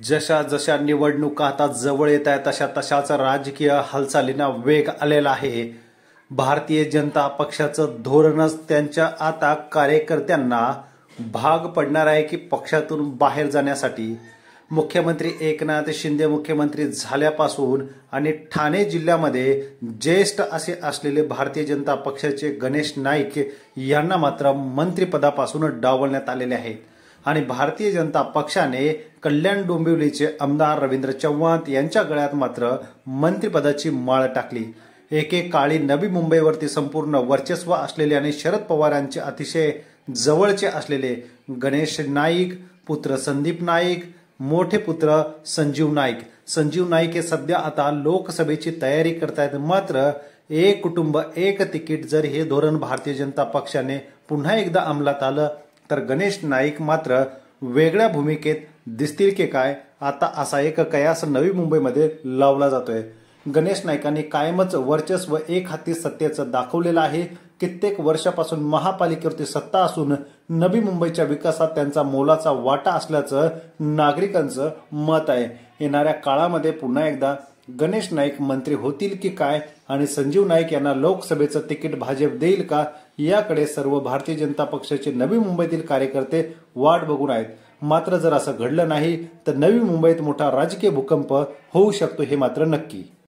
जशा जशा निवडणुका आता जवळ येत आहेत तशा तशाच राजकीय हालचालींना वेग आलेला आहे। भारतीय जनता पक्षाचं धोरणच त्यांच्या आता कार्यकर्त्यांना भाग पडणार आहे की पक्षातून बाहेर जाण्यासाठी। मुख्यमंत्री एकनाथ शिंदे मुख्यमंत्री झाल्यापासून आणि ठाणे जिल्ह्यामध्ये ज्येष्ठ असे असलेले भारतीय जनता पक्षाचे गणेश नाईक यांना मात्र मंत्रिपदापासून डावलण्यात आलेले आहे। आणि भारतीय जनता पक्षाने कल्याण डोंबिवलीचे आमदार रवींद्र चव्हाण यांच्या गळ्यात मात्र मंत्रिपदाची माळ टाकली। एकेकाळी नवी मुंबईवरती संपूर्ण वर्चस्व असलेले आणि शरद पवारांचे अतिशय जवळचे असलेले गणेश नाईक, पुत्र संदीप नाईक, मोठे पुत्र संजीव नाईक हे सध्या आता लोकसभेची तयारी करतायत। मात्र एक कुटुंब एक तिकीट जर हे धोरण भारतीय जनता पक्षाने पुन्हा एकदा अंमलात आलं तर गणेश नाईक मात्र वेगळ्या भूमिकेत दिसतील की काय, आता असा एक कयास नवी मुंबईमध्ये लावला जातोय। गणेश नाईकांनी कायमच वर्चस्व एक हाती सत्तेचं दाखवलेलं आहे। कित्येक वर्षापासून महापालिकेवरती सत्ता असून नवी मुंबईच्या विकासात त्यांचा मोलाचा वाटा असल्याचं नागरिकांचं मत आहे। येणाऱ्या काळामध्ये पुन्हा एकदा गणेश नाईक मंत्री होतील की काय आणि संजीव नाईक यांना लोकसभेचं तिकीट भाजप देईल का, याकडे सर्व भारतीय जनता पक्षाचे नवी मुंबईतील कार्यकर्ते वाट बघून आहेत। मात्र जर असं घडलं नाही तर नवी मुंबईत मोठा राजकीय भूकंप होऊ शकतो हे मात्र नक्की।